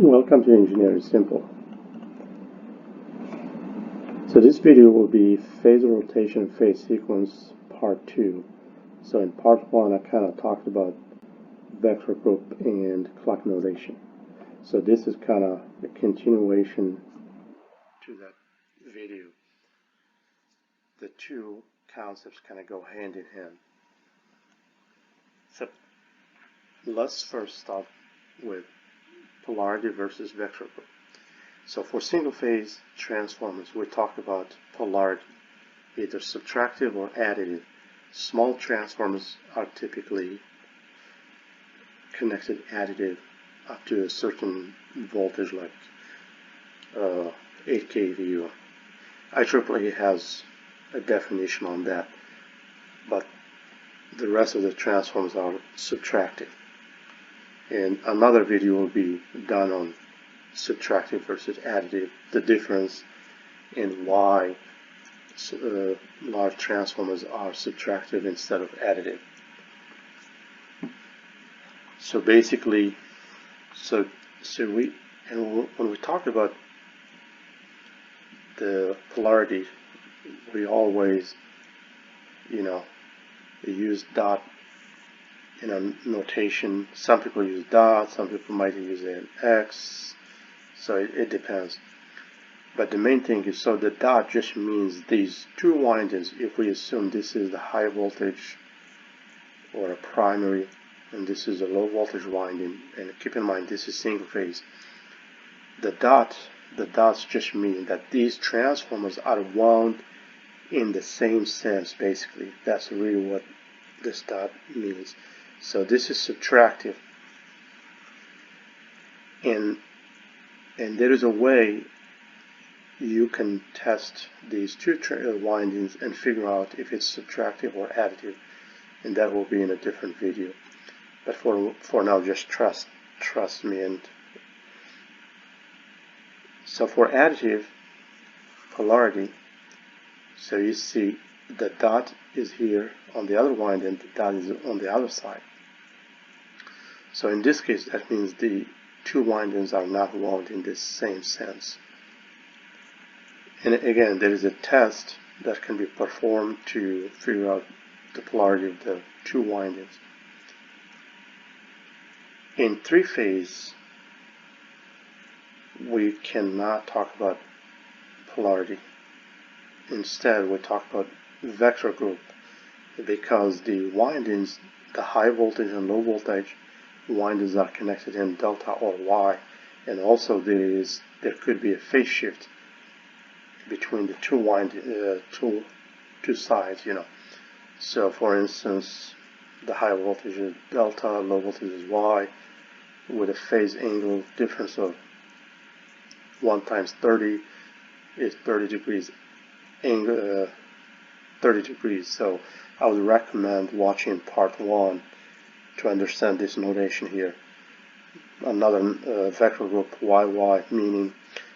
Welcome to Engineering Simple. So this video will be phase rotation, phase sequence part 2. So in part 1 I kind of talked about vector group and clock notation. So this is kind of a continuation to that video. The two concepts kind of go hand in hand. So let's first start with polarity versus vector group. So for single phase transformers, we talk about polarity, either subtractive or additive. Small transformers are typically connected additive up to a certain voltage, like 8 kV. Or IEEE has a definition on that, but the rest of the transformers are subtractive. And another video will be done on subtractive versus additive, the difference in why large transformers are subtractive instead of additive. So basically, when we talk about the polarity, we always, use dot in a notation. Some people use dot, some people might use an X, so it depends. But the main thing is, so the dot just means these two windings. If we assume this is the high voltage or a primary, and this is a low voltage winding, and keep in mind this is single phase, the dots just mean that these transformers are wound in the same sense. Basically, that's really what this dot means. So this is subtractive, and there is a way you can test these two windings and figure out if it's subtractive or additive, and that will be in a different video. But for now, just trust me. And so for additive polarity, so you see the dot is here on the other winding, the dot is on the other side. So in this case, that means the two windings are not wound in the same sense. And again, there is a test that can be performed to figure out the polarity of the two windings. In three-phase, we cannot talk about polarity. Instead, we talk about vector group, because the windings, the high voltage and low voltage windings, are connected in delta or Y, and also there could be a phase shift between the two two sides. So for instance, the high voltage is delta, low voltage is Y, with a phase angle difference of 1 times 30 is 30 degrees angle, 30 degrees. So I would recommend watching part 1 to understand this notation here. Another vector group, YY, meaning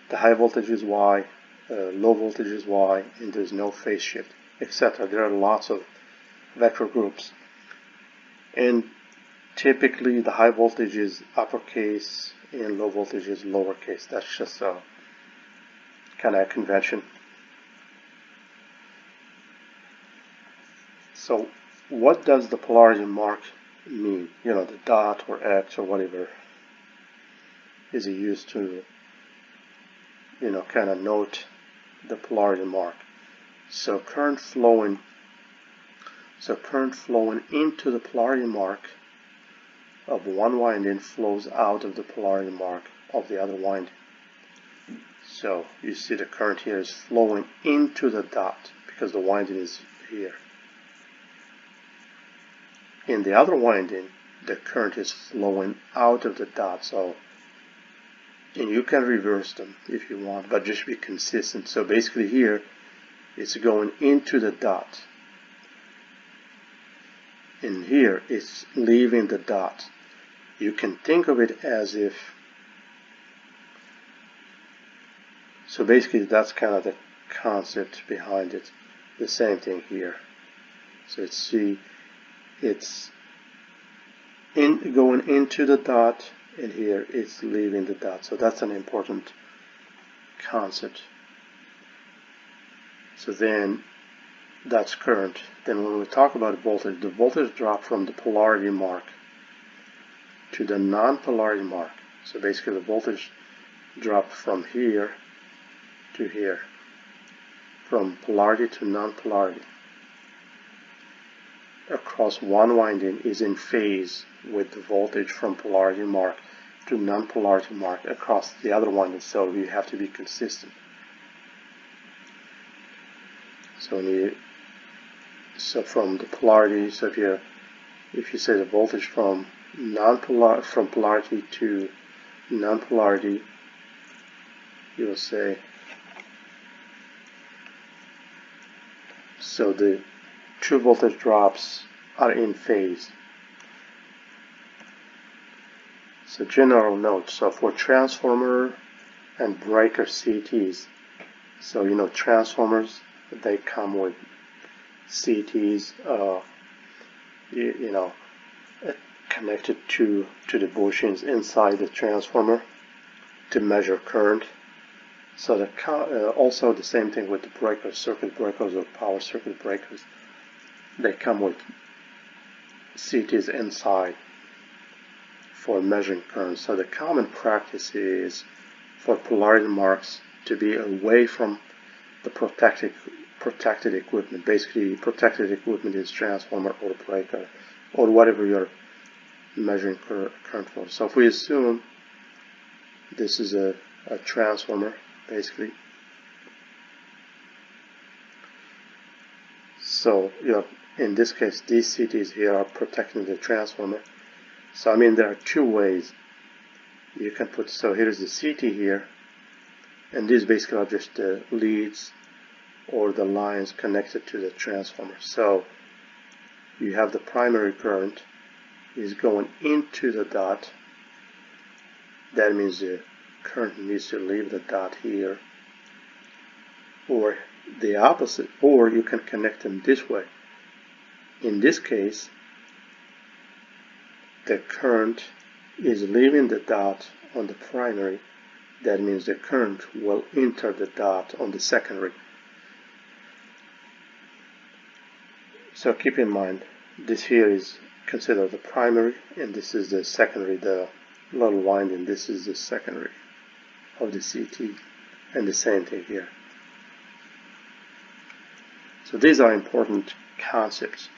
the high voltage is Y, low voltage is Y, and there's no phase shift, etc. There are lots of vector groups, and typically the high voltage is uppercase and low voltage is lowercase. That's just a kind of a convention. So what does the polarity mark mean? The dot or X or whatever is used to kind of note the polarity mark. So current flowing into the polarity mark of one winding flows out of the polarity mark of the other winding. So you see the current here is flowing into the dot because the winding is here. In the other winding, the current is flowing out of the dot. And you can reverse them if you want, but just be consistent. So basically here, it's going into the dot. And here, it's leaving the dot. You can think of it as if, so basically that's kind of the concept behind it. The same thing here. So it's going into the dot, and here it's leaving the dot. So that's an important concept. So then that's current. Then when we talk about voltage, the voltage drop from the polarity mark to the non-polarity mark. So basically the voltage drop from here to here, from polarity to non-polarity, across one winding is in phase with the voltage from polarity mark to non-polarity mark across the other winding. So you have to be consistent. So from the polarity, so if you say the voltage from polarity to non-polarity, you will say, so the two voltage drops are in phase. So general note, so for transformer and breaker CTs, so transformers, they come with CTs connected to the bushings inside the transformer to measure current. So also the same thing with the breakers, circuit breakers or power circuit breakers. They come with CTs inside for measuring current. So the common practice is for polarity marks to be away from the protected equipment. Basically, protected equipment is transformer or breaker or whatever you're measuring current for. So if we assume this is a transformer, basically, so in this case these CTs here are protecting the transformer. So there are two ways you can put. So here's the CT here, and these basically are just the leads or the lines connected to the transformer. So you have the primary current is going into the dot. That means the current needs to leave the dot here, or the opposite, or you can connect them this way. In this case, the current is leaving the dot on the primary. That means the current will enter the dot on the secondary. So keep in mind, this here is considered the primary, and this is the secondary, the little winding. This is the secondary of the CT, and the same thing here. So these are important concepts.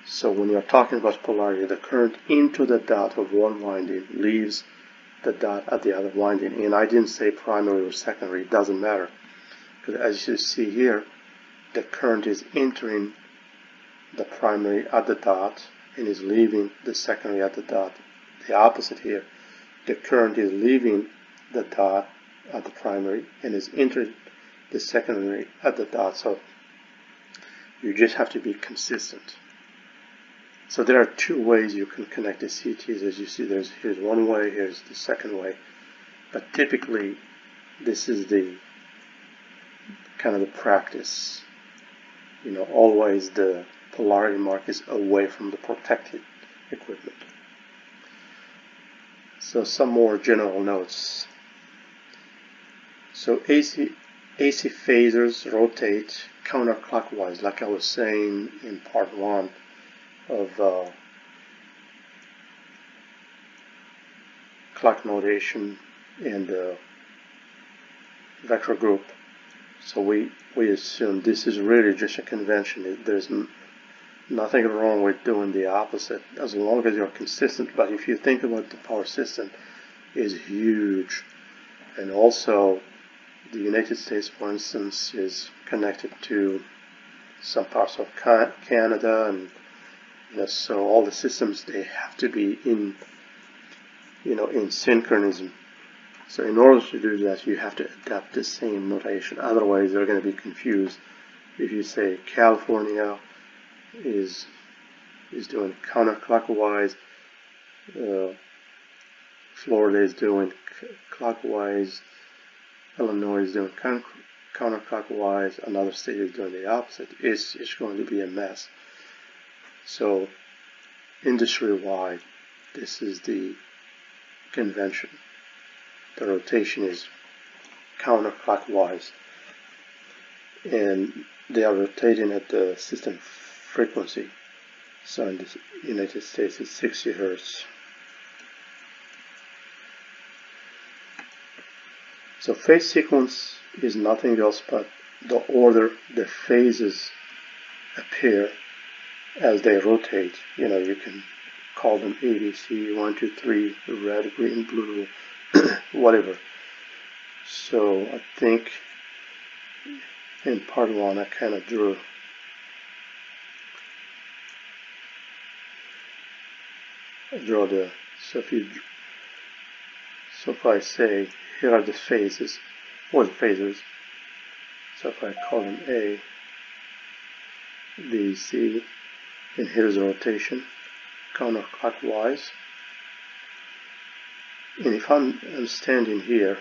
So when you're talking about polarity, the current into the dot of one winding leaves the dot at the other winding. And I didn't say primary or secondary, it doesn't matter. Because as you see here, the current is entering the primary at the dot and is leaving the secondary at the dot. The opposite here, the current is leaving the dot at the primary and is entering the secondary at the dot. So you just have to be consistent. So there are two ways you can connect the CTs. As you see, here's one way, here's the second way. But typically, this is the kind of the practice. Always the polarity mark is away from the protected equipment. So some more general notes. So AC phasors rotate counterclockwise, like I was saying in part 1 of clock notation and vector group. So we assume this is really just a convention. There's nothing wrong with doing the opposite as long as you're consistent. But if you think about the power system is huge, and also the United States, for instance, is connected to some parts of Canada, and so all the systems, they have to be in synchronism. So in order to do that, you have to adapt the same notation. Otherwise, they're going to be confused. If you say California is doing counterclockwise, Florida is doing clockwise, Illinois is doing counterclockwise, another state is doing the opposite, it's going to be a mess. So industry-wide, this is the convention. The rotation is counterclockwise, and they are rotating at the system frequency. So in the United States it's 60 Hertz. So phase sequence is nothing else but the order the phases appear as they rotate. You can call them ABC, 1, 2, 3, red, green, blue, whatever. So I think in part 1 I kind of drew the, so if I say here are the phases, or the phasors, so if I call them A, B, C, and here's the rotation counterclockwise, and if I'm standing here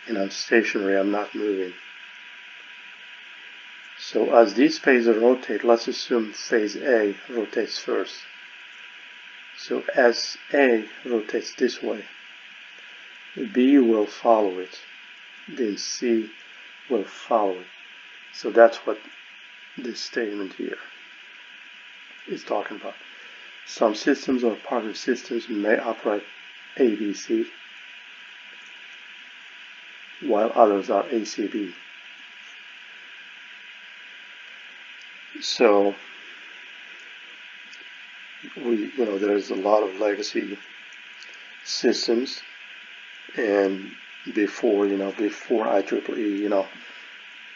and I'm stationary, I'm not moving. So as these phases rotate, let's assume phase A rotates first. So as A rotates this way, B will follow it, then C will follow it. So that's what this statement here is talking about. Some systems or part of systems may operate ABC, while others are ACB. So there is a lot of legacy systems, and before IEEE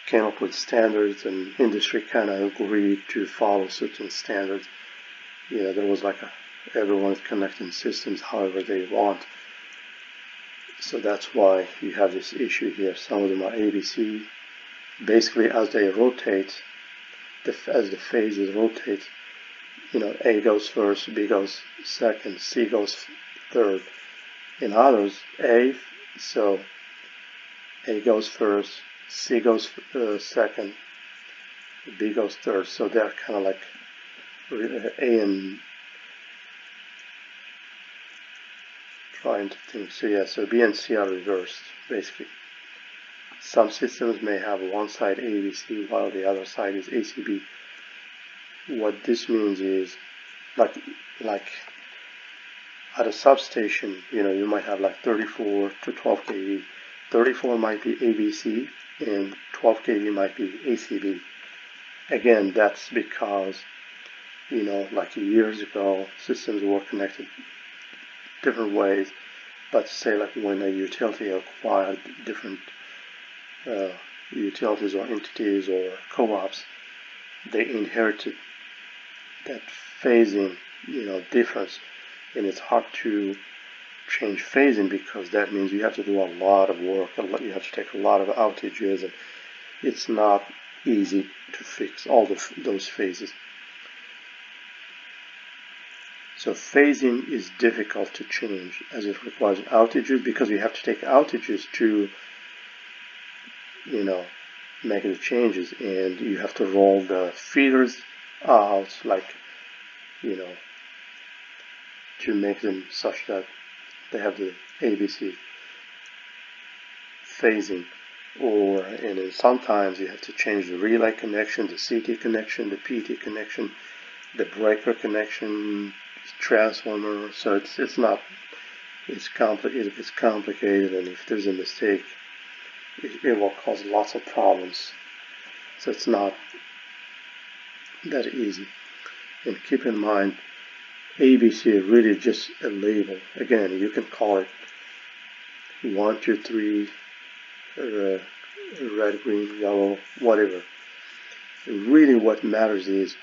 came up with standards and industry kind of agreed to follow certain standards, there was like everyone's connecting systems however they want. So that's why you have this issue here. Some of them are ABC. Basically, as they rotate, as the phases rotate, A goes first, B goes second, C goes third. In others, so A goes first, C goes second, B goes third. So they're kind of like A and trying to think. So yeah, so B and C are reversed, basically. Some systems may have one side ABC while the other side is ACB. What this means is, like at a substation, you might have like 34 to 12 kV. 34 might be ABC and 12 kV might be ACB. Again, that's because, like years ago, systems were connected different ways. But say like when a utility acquired different utilities or entities or co-ops, they inherited that phasing, difference, and it's hard to change phasing because that means you have to do a lot of work, you have to take a lot of outages, and it's not easy to fix all those phases. So phasing is difficult to change as it requires outages because you have to take outages to make the changes, and you have to roll the feeders out, to make them such that they have the ABC phasing. And then sometimes you have to change the relay connection, the CT connection, the PT connection, the breaker connection, transformer. So it's complicated, and if there's a mistake, it will cause lots of problems. So it's not that easy. And keep in mind, ABC is really just a label. Again, you can call it 1, 2, 3, red, green, yellow, whatever. Really what matters is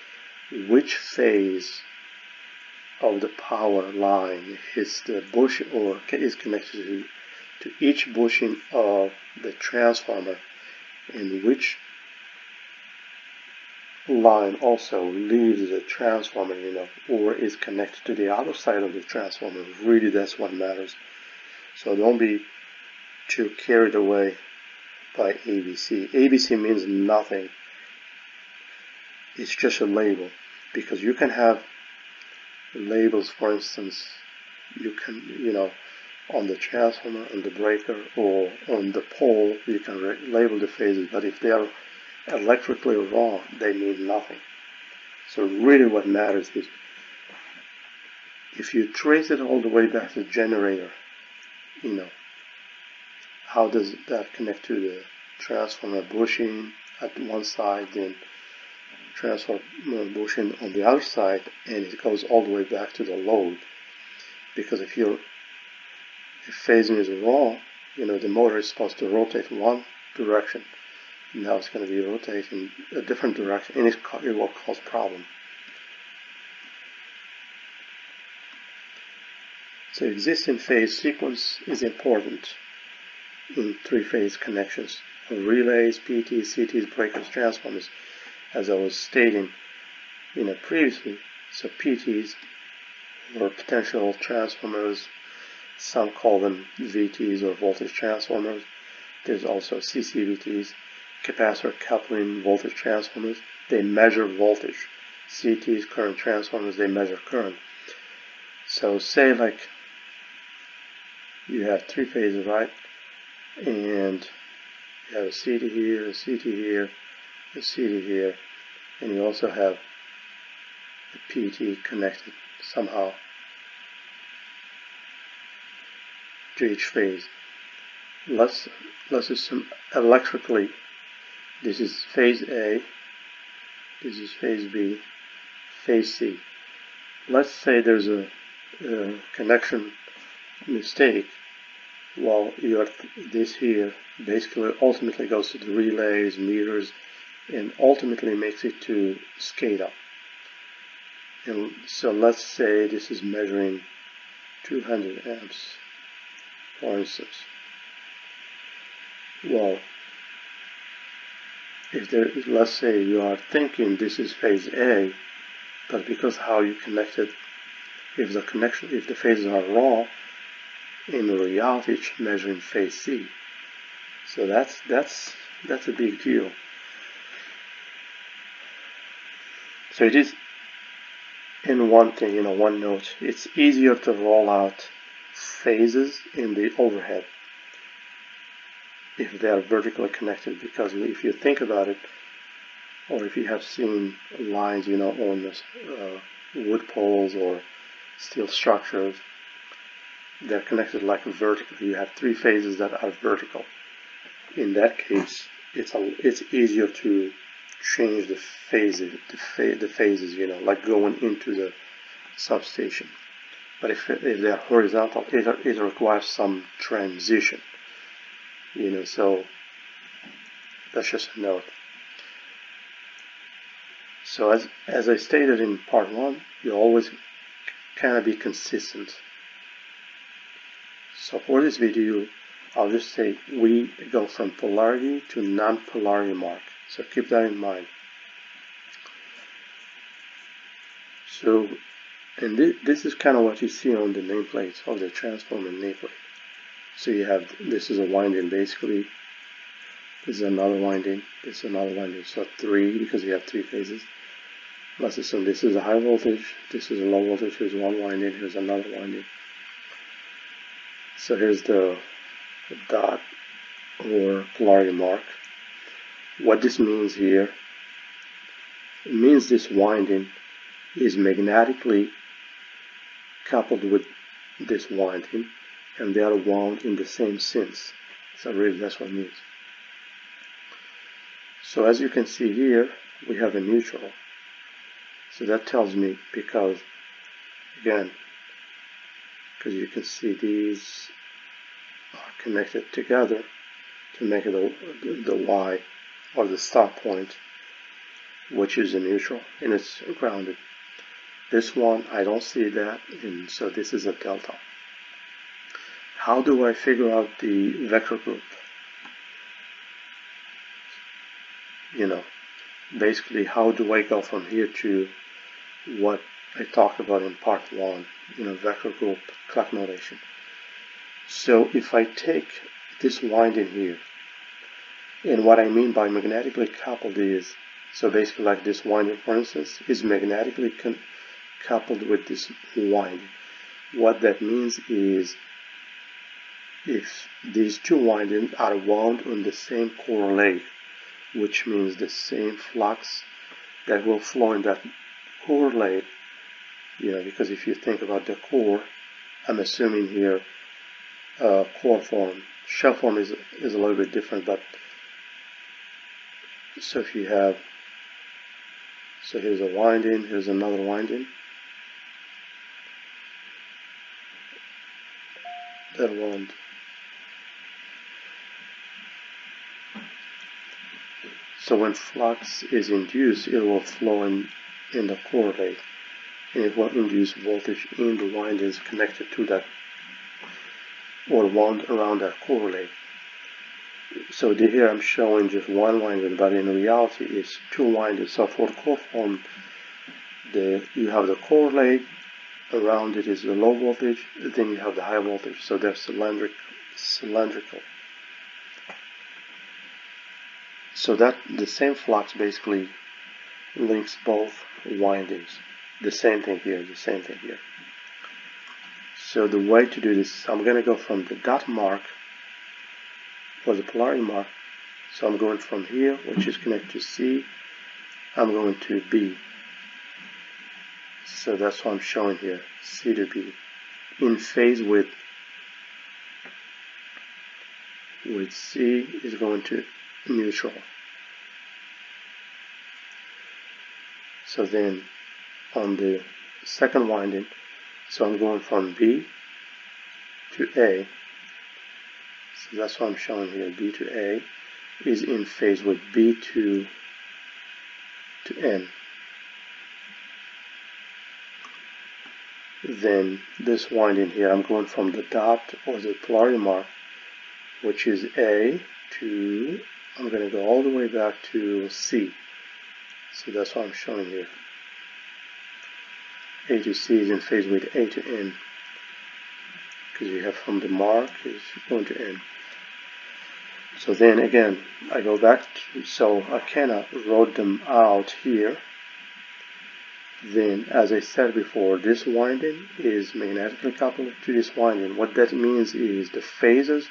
which phase of the power line is the bushing or is connected to each bushing of the transformer, and which line also leaves the transformer, or is connected to the other side of the transformer. Really, that's what matters. So don't be too carried away by ABC. ABC means nothing. It's just a label, because you can have labels, for instance, you can, on the transformer, on the breaker, or on the pole, you can label the phases, but if they are electrically wrong, they mean nothing. So really what matters is if you trace it all the way back to the generator, how does that connect to the transformer bushing at one side, then transformer bushing on the other side, and it goes all the way back to the load. Because if phasing is wrong, the motor is supposed to rotate one direction. Now it's going to be rotating a different direction, and it will cause problem. So existing phase sequence is important in three-phase connections of relays, PTs, CTs, breakers, transformers, as I was stating previously. So PTs or potential transformers, some call them VTs or voltage transformers. There's also CCVTs, capacitor coupling voltage transformers. They measure voltage. CTs, current transformers, they measure current. So say like you have three phases, right? And you have a CT here, a CT here, a CT here, and you also have a PT connected somehow to each phase. Let's assume electrically this is phase A, this is phase B, phase C. Let's say there's a connection mistake. Well, this here basically ultimately goes to the relays, meters, and ultimately makes it to SCADA. And so let's say this is measuring 200 amps, for instance. Well, let's say you are thinking this is phase A, but because how you connected, if the phases are wrong, in reality it's measuring phase C. So that's a big deal. So it is, in one thing, one note, it's easier to roll out phases in the overhead if they are vertically connected, because if you think about it, or if you have seen lines, on wood poles or steel structures, they're connected like vertically. You have three phases that are vertical. In that case, it's easier to change the phases, like going into the substation. But if they're horizontal, it requires some transition. So that's just a note. So as I stated in part 1, you always kind of be consistent. So for this video, I'll just say we go from polarity to non-polarity mark. So keep that in mind. So, and this is kind of what you see on the nameplate of the transformer nameplate. So you have, this is a winding basically. This is another winding. This is another winding. So 3, because you have 3 phases. Let's assume this is a high voltage, this is a low voltage, here's one winding, here's another winding. So here's the dot or polarity mark. What this means here, it means this winding is magnetically coupled with this winding, and they are wound in the same sense. So really that's what it means. So as you can see here, we have a neutral. So that tells me, because again, because you can see these are connected together to make it the Y, or the stop point, which is a neutral, and it's grounded. This one, I don't see that, and so this is a delta. How do I figure out the vector group? Basically, how do I go from here to what I talked about in part 1, vector group clock notation. So if I take this winding here, and what I mean by magnetically coupled is, so basically like this winding, for instance, is magnetically coupled with this winding. What that means is if these two windings are wound on the same core leg, which means the same flux that will flow in that core leg, because if you think about the core, I'm assuming here core form. Shell form is a little bit different, but so if you have, so here's a winding, here's another winding. That wound. So when flux is induced, it will flow in the core leg, and it will induce voltage in the windings connected to that, or wound around that core leg. So here I'm showing just one winding, but in reality it's two windings. So for the core form, you have the core leg, around it is the low voltage, then you have the high voltage. So they're cylindrical. So that the same flux basically links both windings. The same thing here, the same thing here. So the way to do this, I'm going to go from the dot mark, or the polarity mark. So I'm going from here, which is connected to C, I'm going to B. So that's what I'm showing here, C to B, in phase with C is going to neutral. So then on the second winding, so I'm going from B to A. So that's what I'm showing here, B to A is in phase with B to N. Then this winding here, I'm going from the dot or the polarity mark, which is A, to, I'm going to go all the way back to C. So that's what I'm showing here. A to C is in phase with A to N, because you have from the mark is going to N. So then again, I go back to, so I kind of wrote them out here. Then, as I said before, this winding is magnetically coupled to this winding. What that means is the phases,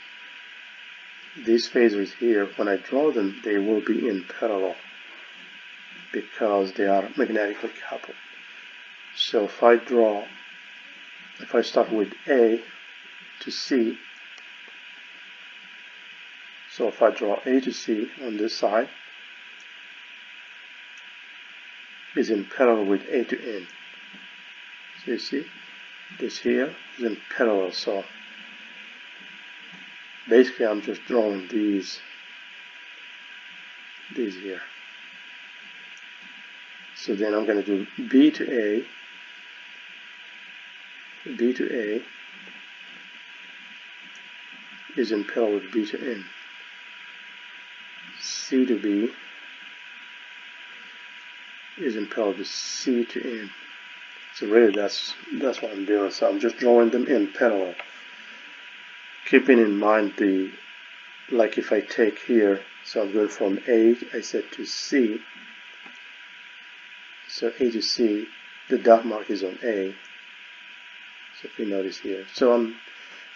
these phasors here, when I draw them, they will be in parallel because they are magnetically coupled. So if I start with A to C, so if I draw A to C on this side, is in parallel with A to N. So you see, this here is in parallel. So basically I'm just drawing these here. So then I'm going to do B to A, B to A is in parallel with B to N. C to B is in parallel with C to N. So really that's what I'm doing. So I'm just drawing them in parallel. Keeping in mind like if I take here, so I'm going from A, I said to C. So A to C, the dot mark is on A. So if you notice here. So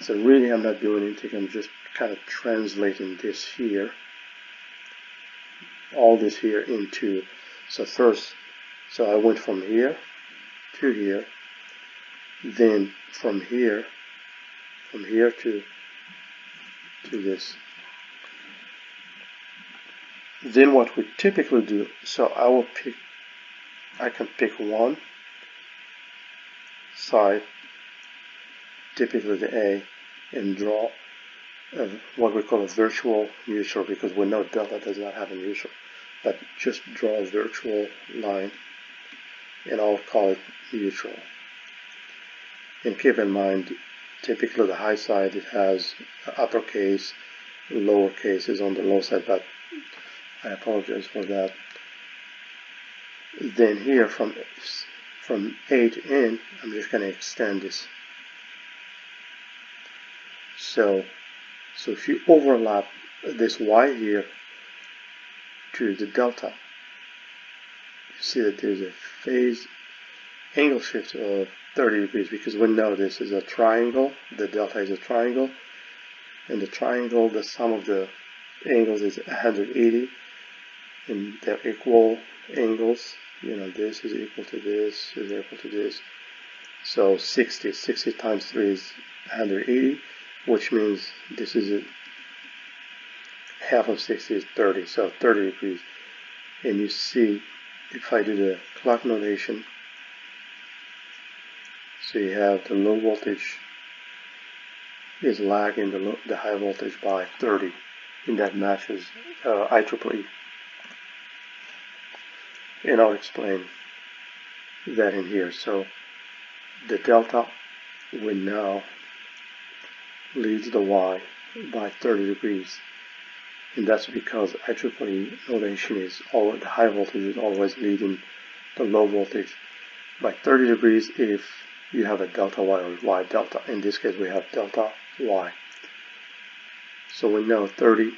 really I'm not doing anything, I'm just kind of translating this here, all this here into, so first, so I went from here to here, then from here to this. Then what we typically do, so I can pick one side, typically the A, and draw what we call a virtual neutral, because we know delta does not have a neutral, but just draw a virtual line and I'll call it neutral. And keep in mind, typically the high side, it has uppercase, lowercase is on the low side, but I apologize for that. Then here from A to N, I'm just going to extend this. So if you overlap this Y here to the delta, you see that there's a phase angle shift of 30 degrees, because we know this is a triangle, the delta is a triangle, and the triangle, the sum of the angles is 180, and they're equal angles. You know, this is equal to this, is equal to this. So 60 times 3 is 180, which means this is half of 60 is 30, so 30 degrees. And you see, if I do the clock notation, so you have the low voltage is lagging the high voltage by 30, and that matches IEEE. And I'll explain that in here. So the delta will now leads the Y by 30 degrees, and that's because IEEE notation is always, the high voltage is always leading the low voltage by 30 degrees if you have a delta Y or Y delta. In this case we have delta Y. So we know 30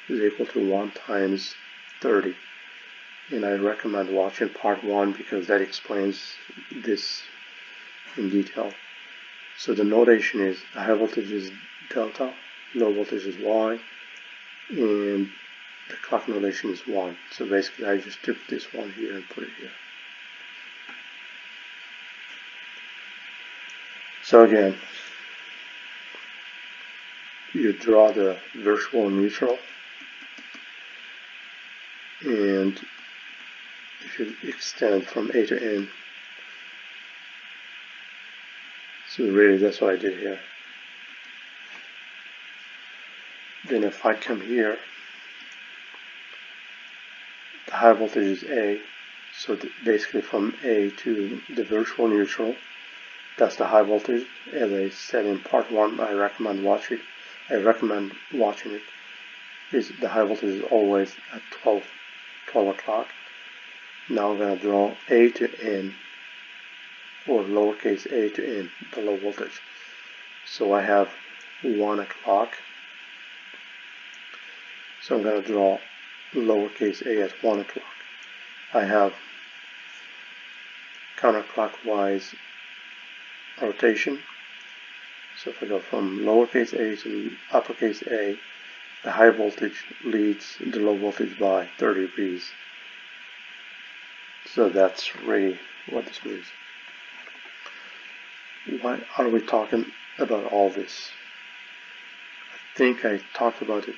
is equal to 1 times 30. And I recommend watching part 1 because that explains this in detail. So the notation is high voltage is delta, low voltage is Y, and the clock notation is 1. So basically I just took this one here and put it here. So again, you draw the virtual neutral, and if you extend from A to N, so really that's what I did here. Then if I come here, the high voltage is A, so basically from A to the virtual neutral, that's the high voltage. As I said in part 1, I recommend watching it. Is the high voltage is always at 12 o'clock. Now I'm going to draw A to N, or lowercase a to N, the low voltage. So I have 1 o'clock. So I'm going to draw lowercase a at 1 o'clock. I have counterclockwise rotation. So if I go from lowercase a to uppercase A, the high voltage leads the low voltage by 30 degrees. So that's really what this means. Why are we talking about all this? I think I talked about it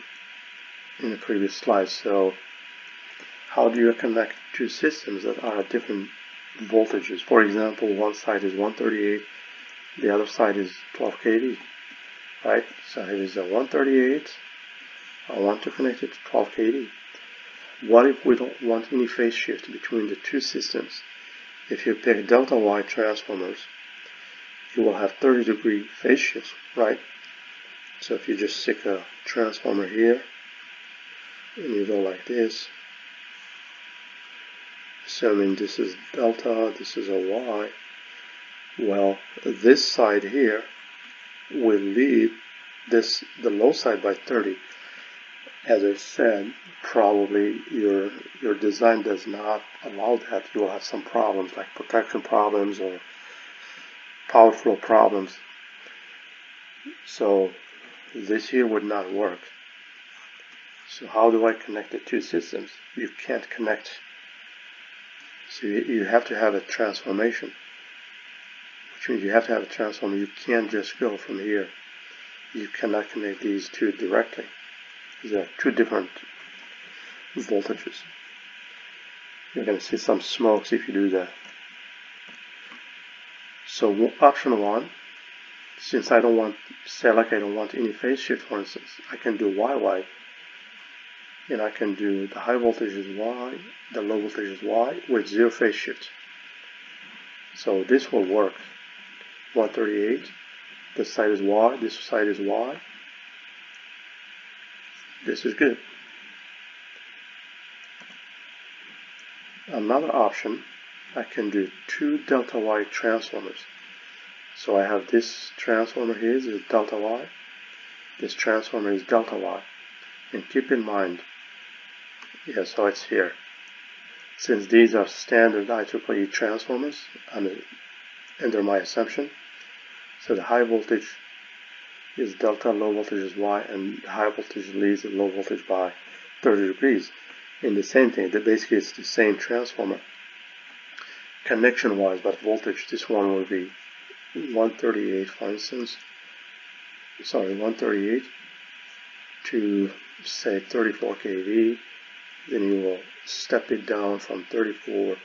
in the previous slide. So how do you connect two systems that are at different voltages? For example, one side is 138, the other side is 12 kV, right? So here is a 138. I want to connect it to 12 kV. What if we don't want any phase shift between the two systems? If you pick delta Y transformers, you will have 30-degree phase shifts, right? So if you just stick a transformer here, and you go like this, assuming this is delta, this is a Y, well, this side here will lead the low side by 30. As I said, probably your design does not allow that. You will have some problems like protection problems or power flow problems. So this here would not work. So how do I connect the two systems? You can't connect. So you have to have a transformation, which means you have to have a transformer. You can't just go from here. You cannot connect these two directly. These are two different voltages. You're going to see some smokes if you do that. So option 1, since I don't want, say like I don't want any phase shift, for instance, I can do YY, and I can do the high voltage is Y, the low voltage is Y with 0 phase shift. So this will work. 138, this side is Y, this side is Y. This is good. Another option, I can do 2 delta Y transformers. So I have this transformer here is delta Y. This transformer is delta Y. And keep in mind, yeah, so it's here. since these are standard IEEE transformers under my assumption, so the high voltage is delta, low voltage is Y, and high voltage leads the low voltage by 30 degrees. And the same thing, that basically it's the same transformer connection wise, but voltage, this one will be 138, for instance, 138 to say 34 kV, then you will step it down from 34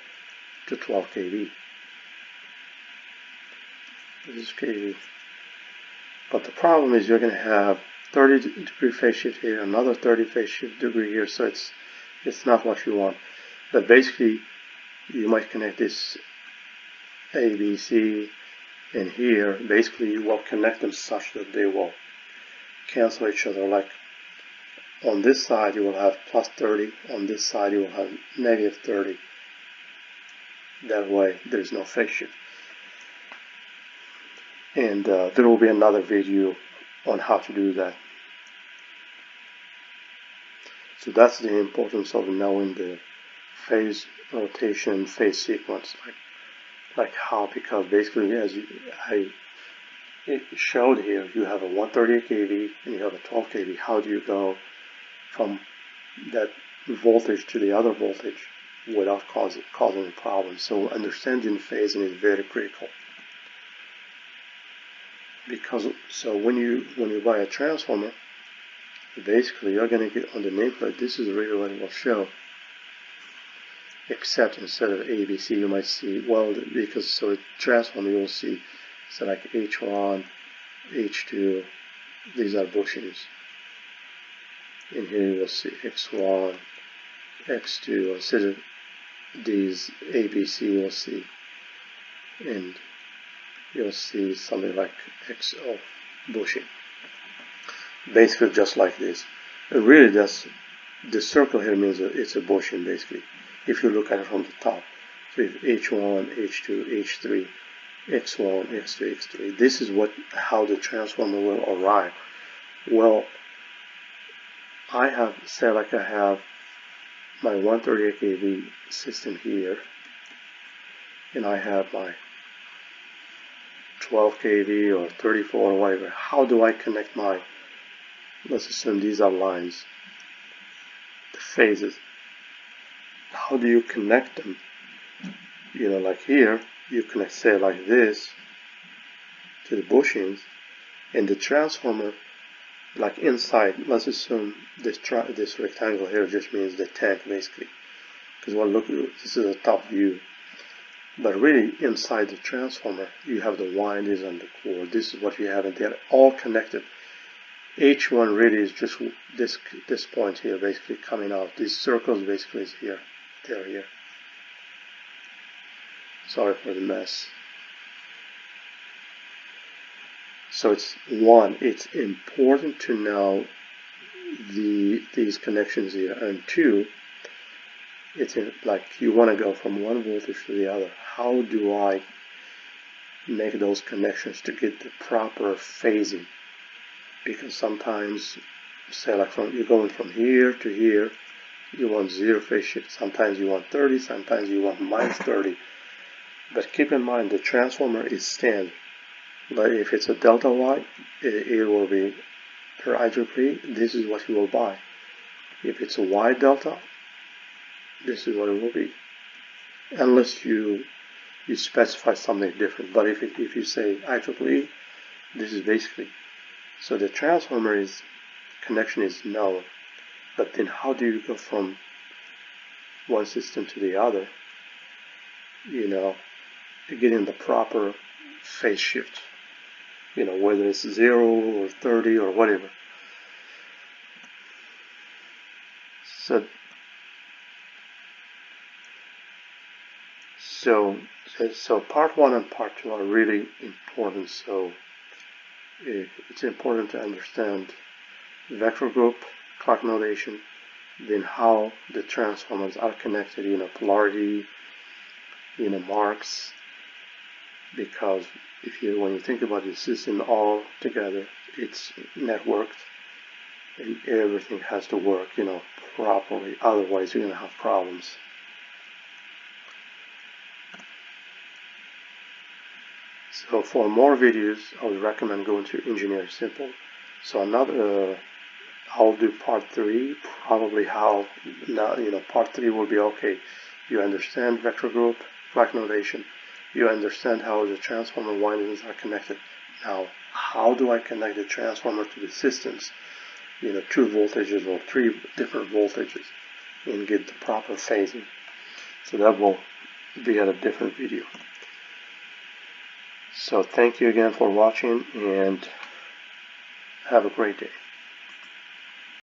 to 12 kV. This is kV. But the problem is you're going to have 30 degree phase shift here, another 30 phase shift degree here, so it's not what you want. But basically, you might connect this A, B, C, and here, basically you will connect them such that they will cancel each other. Like on this side you will have plus 30, on this side you will have negative 30. That way there's no phase shift. And there will be another video on how to do that. So that's the importance of knowing the phase rotation, phase sequence, like how, because basically as it showed here, you have a 138 kV and you have a 12 kV. How do you go from that voltage to the other voltage without causing a problem? So understanding phasing is very critical. Because so when you buy a transformer, basically you're going to get on the nameplate, this is really what it will show, except instead of ABC you might see, well, because so a transformer you'll see, so like H1, H2, these are bushings, and here you will see X1, X2, instead of these ABC you will see, and you'll see something like XO bushing. Basically just like this. And really that's, the circle here means it's a bushing basically, if you look at it from the top. So if H1, H2, H3, X1, X2, X3, this is how the transformer will arrive. Well, I have, say like I have my 138 kV system here, and I have my 12 kV or 34 or whatever. How do I connect my, let's assume these are lines, the phases. How do you connect them? You know, like here, you connect, say like this, to the bushings, and the transformer, like inside, let's assume this rectangle here just means the tank basically. Because well, look, this is a top view. But really, inside the transformer, you have the windings and the core. This is what you have, and they're all connected. H1 really is just this point here, basically coming out. These circles basically is here. They're here. Sorry for the mess. So it's important to know these connections here, and two, it's like you want to go from one voltage to the other. How do I make those connections to get the proper phasing? Because sometimes, say like you're going from here to here, you want 0 phase shift. Sometimes you want 30, sometimes you want minus 30. But keep in mind the transformer is standard. But if it's a delta Y, it will be per IEEE, this is what you will buy. If it's a Y delta, this is what it will be, unless you specify something different. But if you say IEEE, this is basically, so the transformer connection is known, but then how do you go from one system to the other, you know, getting the proper phase shift, you know, whether it's 0 or 30 or whatever. So part 1 and part 2 are really important. So it's important to understand vector group, clock notation, then how the transformers are connected, you know, polarity, you know, marks, because when you think about the system all together, it's networked and everything has to work, you know, properly, otherwise you're going to have problems. So for more videos, I would recommend going to Engineer Simple. So I'll do part 3, probably how, now, part 3 will be okay. You understand vector group, flag notation. You understand how the transformer windings are connected. Now, how do I connect the transformer to the systems? 2 voltages or 3 different voltages and get the proper phasing. So that will be at a different video. So thank you again for watching and have a great day.